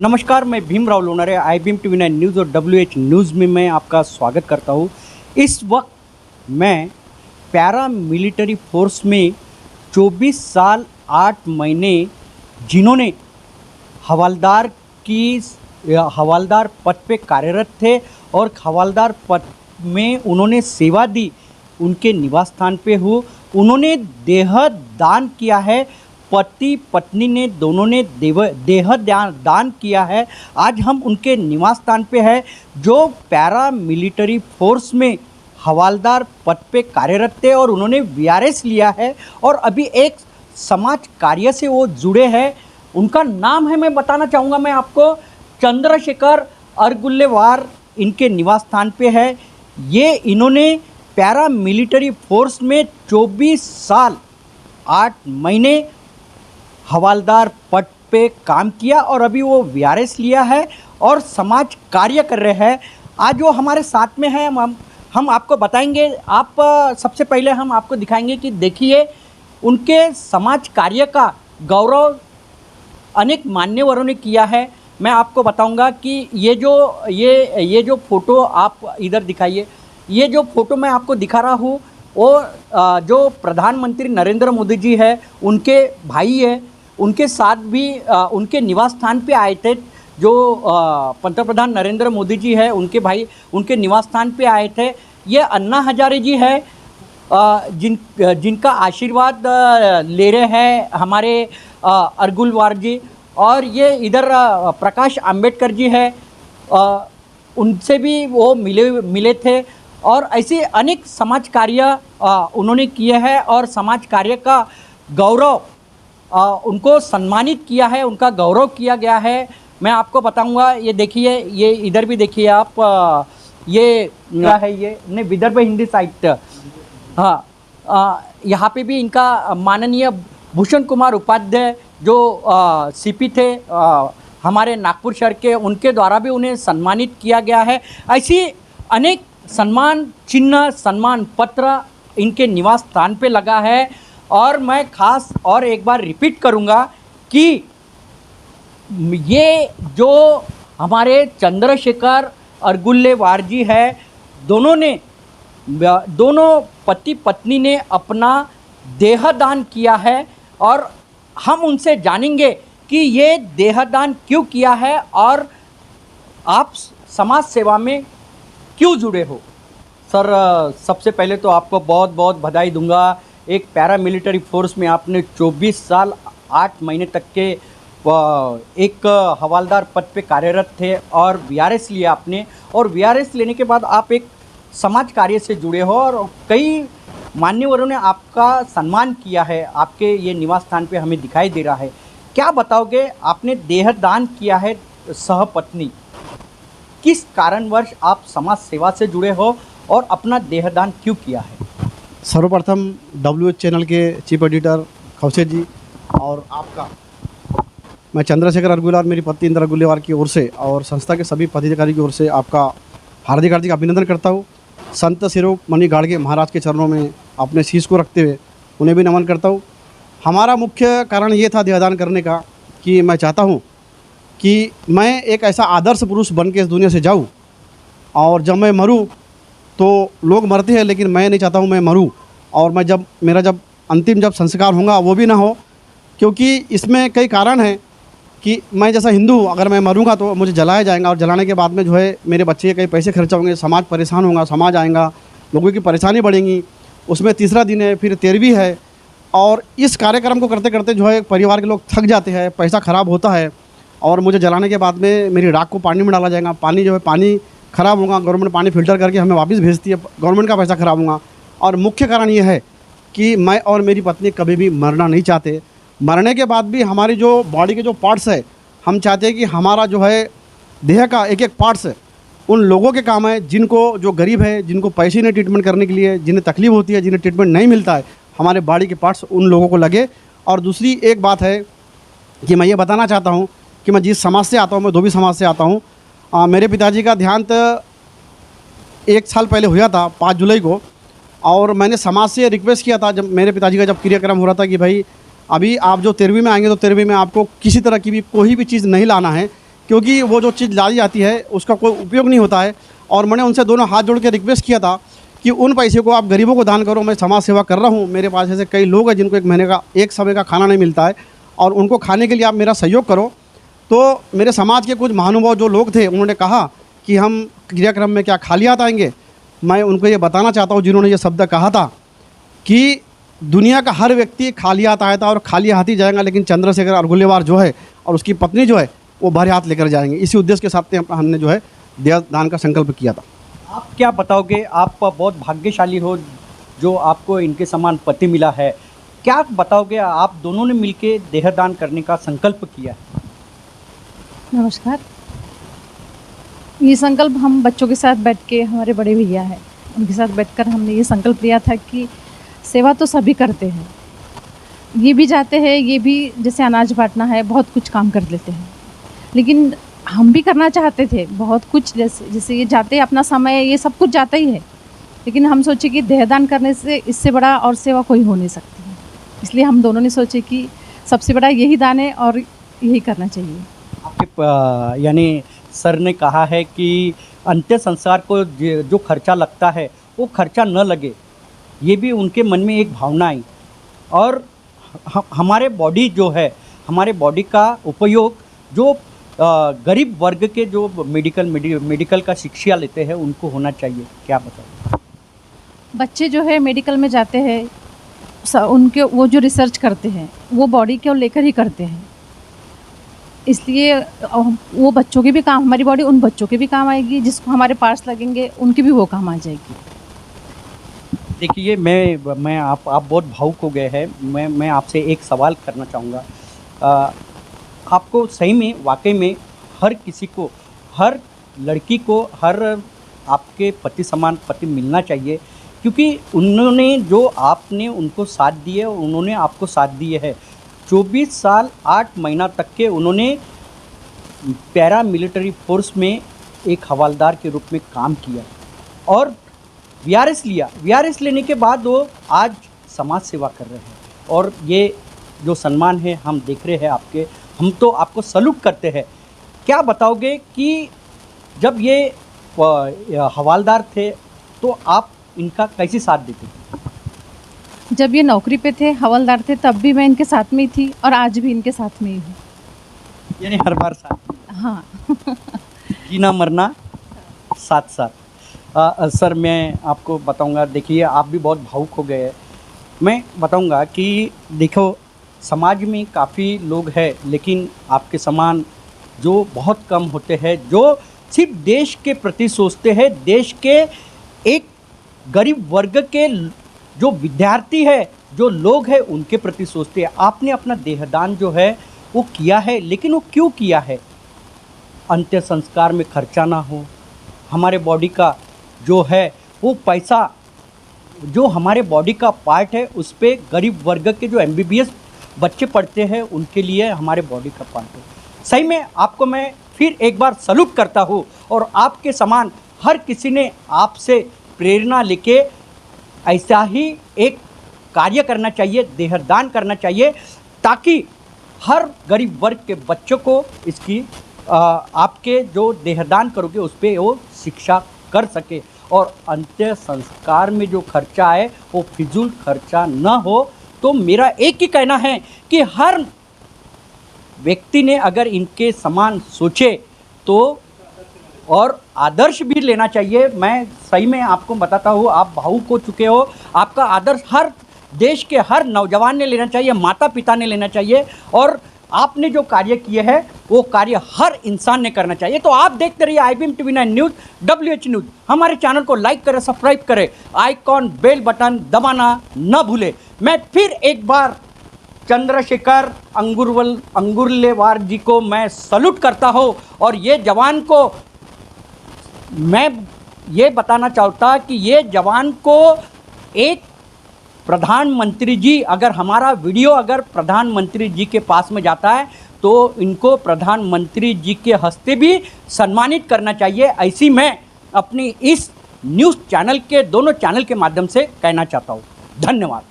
नमस्कार, मैं Bhimrao Lonare IBM TV9 news और WH न्यूज़ में मैं आपका स्वागत करता हूँ। इस वक्त मैं पैरा मिलिट्री फोर्स में 24 साल 8 महीने जिन्होंने हवलदार पद पे कार्यरत थे और हवलदार पद में उन्होंने सेवा दी, उनके निवास स्थान पे हूँ। उन्होंने देह दान किया है, पति पत्नी ने दोनों ने देह दान किया है। आज हम उनके निवास स्थान पे है, जो पैरा मिलिट्री फोर्स में हवलदार पद पे कार्यरत थे और उन्होंने VRS लिया है और अभी एक समाज कार्य से वो जुड़े हैं। उनका नाम है, मैं बताना चाहूँगा मैं आपको, चंद्रशेखर अरगुल्लेवार इनके निवास स्थान पे है। ये इन्होंने पैरा मिलिट्री फोर्स में 24 साल 8 महीने हवलदार पद पे काम किया और अभी वो VRS लिया है और समाज कार्य कर रहे हैं। आज वो हमारे साथ में हैं, हम आपको बताएंगे। आप सबसे पहले हम आपको दिखाएंगे कि देखिए, उनके समाज कार्य का गौरव अनेक मान्यवरों ने किया है। मैं आपको बताऊंगा कि ये जो फ़ोटो आप इधर दिखाइए, ये जो फ़ोटो मैं आपको दिखा रहा हूँ वो जो प्रधानमंत्री नरेंद्र मोदी जी है, उनके भाई है, उनके साथ भी उनके निवास स्थान पे आए थे। जो पंतप्रधान नरेंद्र मोदी जी है, उनके भाई उनके निवास स्थान पे आए थे। ये अन्ना हजारे जी है, जिनका आशीर्वाद ले रहे हैं हमारे अरगुल्लेवार जी। और ये इधर प्रकाश अंबेडकर जी है, उनसे भी वो मिले थे। और ऐसे अनेक समाज कार्य उन्होंने किए हैं और समाज कार्य का गौरव उनको सम्मानित किया है, उनका गौरव किया गया है। मैं आपको बताऊंगा, ये देखिए, ये इधर भी देखिए आप, ये क्या है, ये नहीं, विदर्भ हिंदी साहित्य, हाँ, यहाँ पे भी इनका माननीय भूषण कुमार उपाध्याय जो CP थे हमारे नागपुर शहर के, उनके द्वारा भी उन्हें सम्मानित किया गया है। ऐसी अनेक सम्मान चिन्ह, सम्मान पत्र इनके निवास स्थान पे लगा है। और मैं खास और एक बार रिपीट करूंगा कि ये जो हमारे चंद्रशेखर अरगुल्लेवार जी है, दोनों पति पत्नी ने अपना देहदान किया है और हम उनसे जानेंगे कि ये देहदान क्यों किया है और आप समाज सेवा में क्यों जुड़े हो। सर, सबसे पहले तो आपको बहुत बहुत बधाई दूंगा। एक पैरा मिलिट्री फोर्स में आपने 24 साल 8 महीने तक के एक हवलदार पद पे कार्यरत थे और VRS लिया आपने, और VRS लेने के बाद आप एक समाज कार्य से जुड़े हो और कई मान्यवरों ने आपका सम्मान किया है। आपके ये निवास स्थान पे हमें दिखाई दे रहा है। क्या बताओगे, आपने देहदान किया है सहपत्नी, किस कारणवश आप समाज सेवा से जुड़े हो और अपना देहदान क्यों किया है? सर्वप्रथम WH चैनल के चीफ एडिटर खौसेट जी और आपका, मैं चंद्रशेखर अरगुल्लेवार, मेरी पत्नी इंदिरा अरगुल्लेवार की ओर से और संस्था के सभी पदाधिकारी की ओर से आपका हार्दिक हार्दिक अभिनंदन करता हूँ। संत शिरोमणि गाड़गे महाराज के चरणों में अपने शीश को रखते हुए उन्हें भी नमन करता हूँ। हमारा मुख्य कारण ये था देहदान करने का कि मैं चाहता हूँ कि मैं एक ऐसा आदर्श पुरुष बन के इस दुनिया से जाऊँ, और जब मैं मरूँ तो लोग मरते हैं लेकिन मैं नहीं चाहता हूँ मैं मरूँ, और मैं जब अंतिम संस्कार होगा वो भी ना हो, क्योंकि इसमें कई कारण हैं कि मैं जैसा हिंदू हूँ, अगर मैं मरूंगा तो मुझे जलाया जाएगा और जलाने के बाद में जो है मेरे बच्चे के कई पैसे खर्च होंगे, समाज परेशान होगा, समाज आएगा, लोगों की परेशानी बढ़ेंगी। उसमें तीसरा दिन है, फिर 13वीं है, और इस कार्यक्रम को करते करते जो है परिवार के लोग थक जाते हैं, पैसा ख़राब होता है, और मुझे जलाने के बाद में मेरी राख को पानी में डाला जाएगा, पानी जो है पानी ख़राब होगा, गवर्नमेंट पानी फ़िल्टर करके हमें वापस भेजती है, गवर्नमेंट का पैसा ख़राब होगा। और मुख्य कारण ये है कि मैं और मेरी पत्नी कभी भी मरना नहीं चाहते। मरने के बाद भी हमारी जो बॉडी के जो पार्ट्स है, हम चाहते हैं कि हमारा जो है देह का एक एक पार्ट्स उन लोगों के काम है, जिनको, जो गरीब है, जिनको पैसे नहीं ट्रीटमेंट करने के लिए, जिन्हें तकलीफ होती है, जिन्हें ट्रीटमेंट नहीं मिलता है, हमारे बॉडी के पार्ट्स उन लोगों को लगे। और दूसरी एक बात है कि मैं ये बताना चाहता हूँ कि मैं जिस समाज से आता हूँ, मैं धोबी समाज से आता हूँ। मेरे पिताजी का देहांत 1 साल पहले हुआ था, 5 जुलाई को, और मैंने समाज से रिक्वेस्ट किया था, जब मेरे पिताजी का जब क्रियाक्रम हो रहा था, कि भाई अभी आप जो 13वीं में आएंगे तो 13वीं में आपको किसी तरह की भी कोई भी चीज़ नहीं लाना है, क्योंकि वो जो चीज़ लाई जाती है उसका कोई उपयोग नहीं होता है। और मैंने उनसे दोनों हाथ जोड़ के रिक्वेस्ट किया था कि उन पैसे को आप गरीबों को दान करो। मैं समाज सेवा कर रहा हूँ, मेरे पास ऐसे कई लोग हैं जिनको एक महीने का एक समय का खाना नहीं मिलता है और उनको खाने के लिए आप मेरा सहयोग करो। तो मेरे समाज के कुछ महानुभाव जो लोग थे उन्होंने कहा कि हम क्रियाक्रम में क्या खाली हाथ आएंगे। मैं उनको ये बताना चाहता हूँ जिन्होंने ये शब्द कहा था कि दुनिया का हर व्यक्ति खाली हाथ आया था और खाली हाथ ही जाएगा, लेकिन चंद्रशेखर अरगुलेवार जो है और उसकी पत्नी जो है वो भरे हाथ लेकर जाएंगे। इसी उद्देश्य के साथ हमने जो है देह दान का संकल्प किया था। आप क्या बताओगे, आप बहुत भाग्यशाली हो जो आपको इनके समान पति मिला है। क्या बताओगे, आप दोनों ने मिलके देहदान करने का संकल्प किया है? नमस्कार। ये संकल्प हम बच्चों के साथ बैठ के, हमारे बड़े भैया हैं उनके साथ बैठकर हमने ये संकल्प लिया था कि सेवा तो सभी करते हैं, ये भी जाते हैं, ये भी जैसे अनाज बांटना है, बहुत कुछ काम कर लेते हैं, लेकिन हम भी करना चाहते थे बहुत कुछ। जैसे ये जाते हैं, अपना समय ये सब कुछ जाता ही है, लेकिन हम सोचे कि देहदान करने से इससे बड़ा और सेवा कोई हो नहीं सकती है। इसलिए हम दोनों ने सोचे कि सबसे बड़ा यही दान है और यही करना चाहिए। आपके यानी सर ने कहा है कि अंत्य संस्कार को जो खर्चा लगता है वो खर्चा न लगे, ये भी उनके मन में एक भावना आई। और हमारे बॉडी जो है, हमारे बॉडी का उपयोग जो गरीब वर्ग के जो मेडिकल का शिक्षा लेते हैं उनको होना चाहिए। क्या बताओ? बच्चे जो है मेडिकल में जाते हैं, उनके वो जो रिसर्च करते हैं वो बॉडी को लेकर ही करते हैं, इसलिए वो बच्चों के भी काम, हमारी बॉडी उन बच्चों के भी काम आएगी, जिसको हमारे पार्ट्स लगेंगे उनकी भी वो काम आ जाएगी। देखिए, मैं आप बहुत भावुक हो गए हैं। मैं आपसे एक सवाल करना चाहूँगा। आपको सही में, वाकई में हर किसी को, हर लड़की को, हर आपके पति समान पति मिलना चाहिए, क्योंकि उन्होंने जो आपने उनको साथ दिए, उन्होंने आपको साथ दिए है। 24 साल 8 महीना तक के उन्होंने पैरा मिलिट्री फोर्स में एक हवलदार के रूप में काम किया और वीआरएस लिया। वीआरएस लेने के बाद वो आज समाज सेवा कर रहे हैं और ये जो सम्मान है हम देख रहे हैं आपके, हम तो आपको सैल्यूट करते हैं। क्या बताओगे कि जब ये हवलदार थे तो आप इनका कैसे साथ देते थे? जब ये नौकरी पे थे, हवलदार थे, तब भी मैं इनके साथ में ही थी और आज भी इनके साथ में ही हूँ। यानी हर बार साथ? हाँ। जीना मरना साथ साथ। सर, मैं आपको बताऊंगा, देखिए आप भी बहुत भावुक हो गए हैं। मैं बताऊंगा कि देखो, समाज में काफ़ी लोग हैं, लेकिन आपके समान जो बहुत कम होते हैं, जो सिर्फ देश के प्रति सोचते हैं, देश के एक गरीब वर्ग के जो विद्यार्थी है, जो लोग हैं, उनके प्रति सोचते हैं। आपने अपना देहदान जो है वो किया है, लेकिन वो क्यों किया है? अंत्य संस्कार में खर्चा ना हो, हमारे बॉडी का जो है वो पैसा, जो हमारे बॉडी का पार्ट है उस पर गरीब वर्ग के जो MBBS बच्चे पढ़ते हैं उनके लिए हमारे बॉडी का पार्ट है। सही में आपको मैं फिर एक बार सैल्यूट करता हूँ और आपके समान हर किसी ने आपसे प्रेरणा लेके ऐसा ही एक कार्य करना चाहिए, देहदान करना चाहिए, ताकि हर गरीब वर्ग के बच्चों को इसकी आपके जो देहदान करोगे उस पर वो शिक्षा कर सके और अंत्य संस्कार में जो खर्चा है वो फिजूल खर्चा न हो। तो मेरा एक ही कहना है कि हर व्यक्ति ने अगर इनके समान सोचे तो और आदर्श भी लेना चाहिए। मैं सही में आपको बताता हूँ, आप भावुक हो चुके हो, आपका आदर्श हर देश के हर नौजवान ने लेना चाहिए, माता पिता ने लेना चाहिए और आपने जो कार्य किए हैं वो कार्य हर इंसान ने करना चाहिए। तो आप देखते रहिए IBM TV9 news, WH news. हमारे चैनल को लाइक करें, सब्सक्राइब करें, आइकॉन बेल बटन दबाना न भूलें। मैं फिर एक बार चंद्रशेखर अंगुरलेवार जी को मैं सैल्यूट करता हूँ और ये जवान को मैं ये बताना चाहता कि ये जवान को एक प्रधानमंत्री जी, अगर हमारा वीडियो अगर प्रधानमंत्री जी के पास में जाता है तो इनको प्रधानमंत्री जी के हस्ते भी सम्मानित करना चाहिए। ऐसी मैं अपनी इस न्यूज़ चैनल के दोनों चैनल के माध्यम से कहना चाहता हूँ। धन्यवाद।